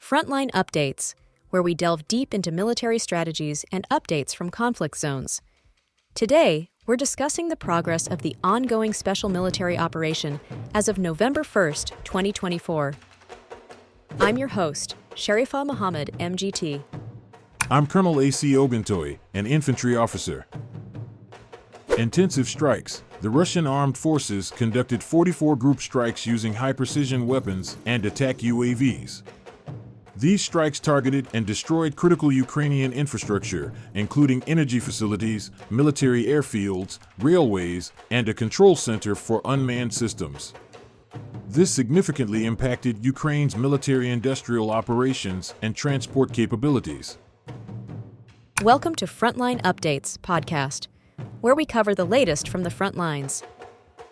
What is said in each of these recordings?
Frontline Updates, where we delve deep into military strategies and updates from conflict zones. Today, we're discussing the progress of the ongoing special military operation as of November 1st, 2024. I'm your host, Sharifa Muhammad, MGT. I'm Colonel A.C. Oguntoye, an infantry officer. Intensive strikes. The Russian armed forces conducted 44 group strikes using high-precision weapons and attack UAVs. These strikes targeted and destroyed critical Ukrainian infrastructure, including energy facilities, military airfields, railways, and a control center for unmanned systems. This significantly impacted Ukraine's military-industrial operations and transport capabilities. Welcome to Frontline Updates podcast, where we cover the latest from the front lines.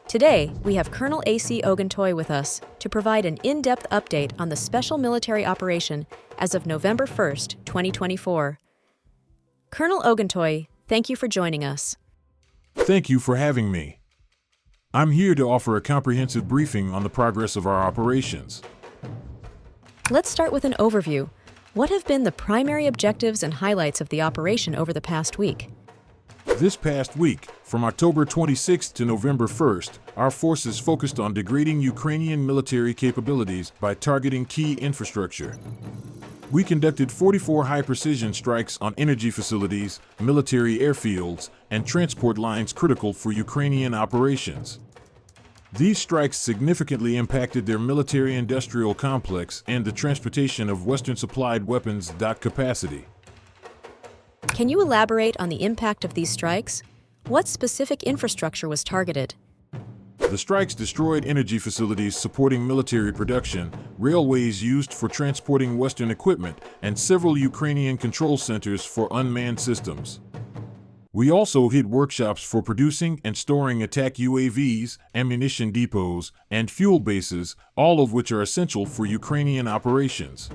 Today, we have Colonel A.C. Oguntoye with us to provide an in-depth update on the special military operation as of November 1st, 2024. Colonel Oguntoye, thank you for joining us. Thank you for having me. I'm here to offer a comprehensive briefing on the progress of our operations. Let's start with an overview. What have been the primary objectives and highlights of the operation over the past week? This past week, from October 26th to November 1st, our forces focused on degrading Ukrainian military capabilities by targeting key infrastructure. We conducted 44 high-precision strikes on energy facilities, military airfields, and transport lines critical for Ukrainian operations. These strikes significantly impacted their military-industrial complex and the transportation of Western-supplied weapons dock capacity. Can you elaborate on the impact of these strikes? What specific infrastructure was targeted? The strikes destroyed energy facilities supporting military production, railways used for transporting Western equipment, and several Ukrainian control centers for unmanned systems. We also hit workshops for producing and storing attack UAVs, ammunition depots, and fuel bases, all of which are essential for Ukrainian operations.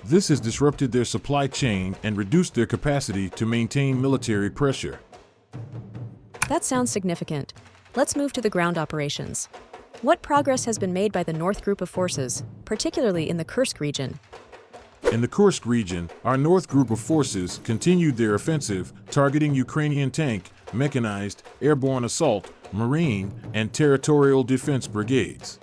This has disrupted their supply chain and reduced their capacity to maintain military pressure. That sounds significant. Let's move to the ground operations. What progress has been made by the North Group of Forces, particularly in the Kursk region? In the Kursk region, our North Group of Forces continued their offensive, targeting Ukrainian tank, mechanized, airborne assault, marine, and territorial defense brigades.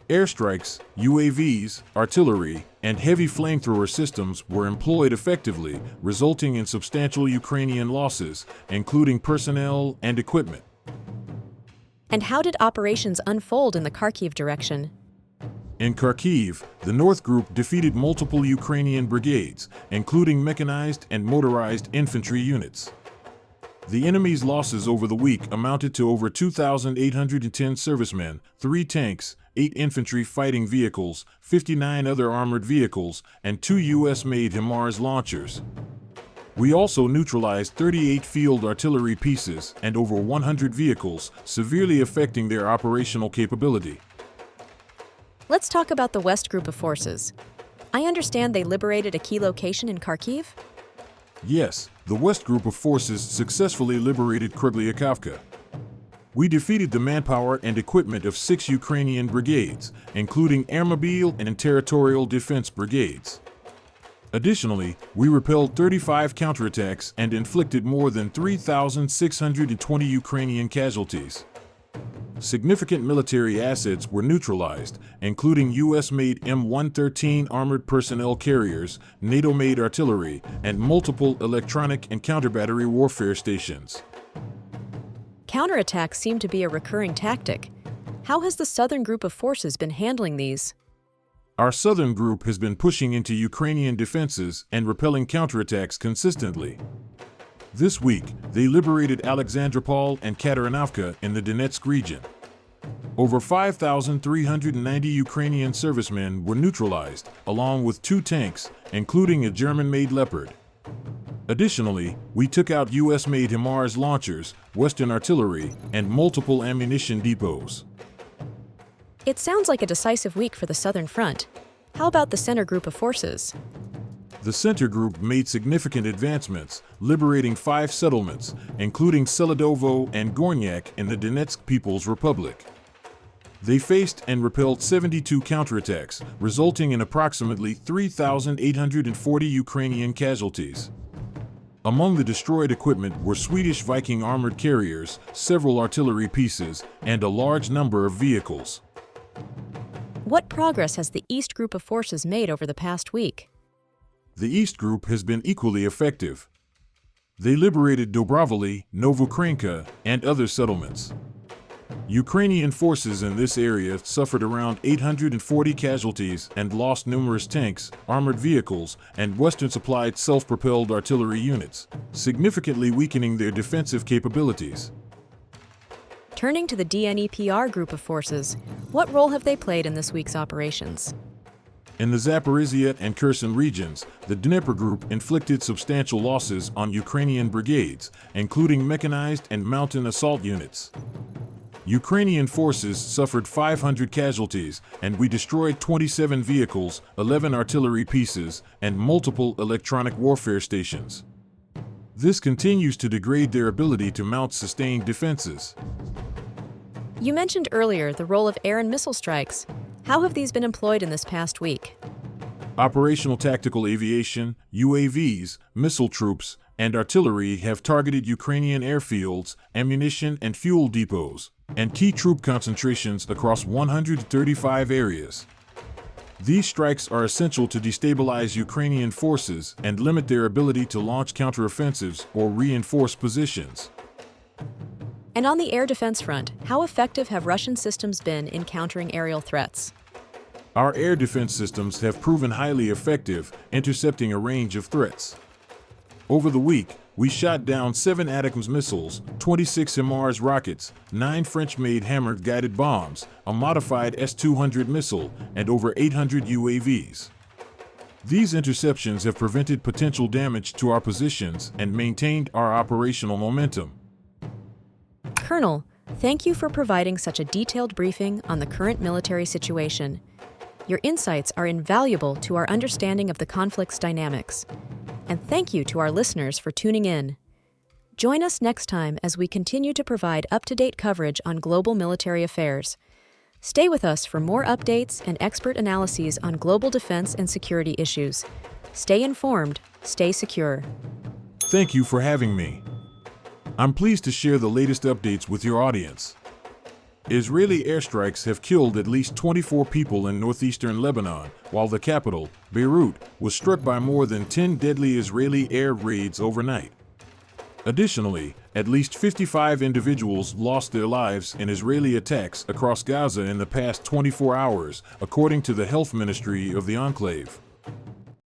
Airstrikes, UAVs, artillery, and heavy flamethrower systems were employed effectively, resulting in substantial Ukrainian losses, including personnel and equipment. And how did operations unfold in the Kharkiv direction? In Kharkiv, the North Group defeated multiple Ukrainian brigades, including mechanized and motorized infantry units. The enemy's losses over the week amounted to over 2,810 servicemen, 3 tanks, 8 infantry fighting vehicles, 59 other armored vehicles, and 2 U.S.-made HIMARS launchers. We also neutralized 38 field artillery pieces and over 100 vehicles, severely affecting their operational capability. Let's talk about the West Group of Forces. I understand they liberated a key location in Kharkiv? Yes, the West Group of Forces successfully liberated Kryvlyakivka. We defeated the manpower and equipment of 6 Ukrainian brigades, including airmobile and territorial defense brigades. Additionally, we repelled 35 counterattacks and inflicted more than 3,620 Ukrainian casualties. Significant military assets were neutralized, including U.S.-made M113 armored personnel carriers, NATO-made artillery, and multiple electronic and counter-battery warfare stations. Counterattacks seem to be a recurring tactic. How has the Southern Group of Forces been handling these? Our Southern Group has been pushing into Ukrainian defenses and repelling counterattacks consistently. This week, they liberated Alexandropol and Katarinovka in the Donetsk region. Over 5,390 Ukrainian servicemen were neutralized, along with 2 tanks, including a German-made Leopard. Additionally, we took out U.S.-made HIMARS launchers, Western artillery, and multiple ammunition depots. It sounds like a decisive week for the Southern Front. How about the Center Group of Forces? The Center Group made significant advancements, liberating 5 settlements, including Seladovo and Gornyak in the Donetsk People's Republic. They faced and repelled 72 counterattacks, resulting in approximately 3,840 Ukrainian casualties. Among the destroyed equipment were Swedish Viking armored carriers, several artillery pieces, and a large number of vehicles. What progress has the East Group of forces made over the past week? The East Group has been equally effective. They liberated Dobrovolye, Novokrenka, and other settlements. Ukrainian forces in this area suffered around 840 casualties and lost numerous tanks, armored vehicles, and Western-supplied self-propelled artillery units, significantly weakening their defensive capabilities. Turning to the DNEPR group of forces, what role have they played in this week's operations? In the Zaporizhia and Kherson regions, the Dnipro Group inflicted substantial losses on Ukrainian brigades, including mechanized and mountain assault units. Ukrainian forces suffered 500 casualties, and we destroyed 27 vehicles, 11 artillery pieces, and multiple electronic warfare stations. This continues to degrade their ability to mount sustained defenses. You mentioned earlier the role of air and missile strikes. How have these been employed in this past week? Operational tactical aviation, UAVs, missile troops, and artillery have targeted Ukrainian airfields, ammunition and fuel depots, and key troop concentrations across 135 areas. These strikes are essential to destabilize Ukrainian forces and limit their ability to launch counteroffensives or reinforce positions. And on the air defense front, how effective have Russian systems been in countering aerial threats? Our air defense systems have proven highly effective, intercepting a range of threats. Over the week, we shot down 7 ATACMS missiles, 26 HIMARS rockets, 9 French-made hammered guided bombs, a modified S-200 missile, and over 800 UAVs. These interceptions have prevented potential damage to our positions and maintained our operational momentum. Colonel, thank you for providing such a detailed briefing on the current military situation. Your insights are invaluable to our understanding of the conflict's dynamics. And thank you to our listeners for tuning in. Join us next time as we continue to provide up-to-date coverage on global military affairs. Stay with us for more updates and expert analyses on global defense and security issues. Stay informed, stay secure. Thank you for having me. I'm pleased to share the latest updates with your audience. Israeli airstrikes have killed at least 24 people in northeastern Lebanon, while the capital, Beirut, was struck by more than 10 deadly Israeli air raids overnight. Additionally, at least 55 individuals lost their lives in Israeli attacks across Gaza in the past 24 hours, according to the health ministry of the enclave.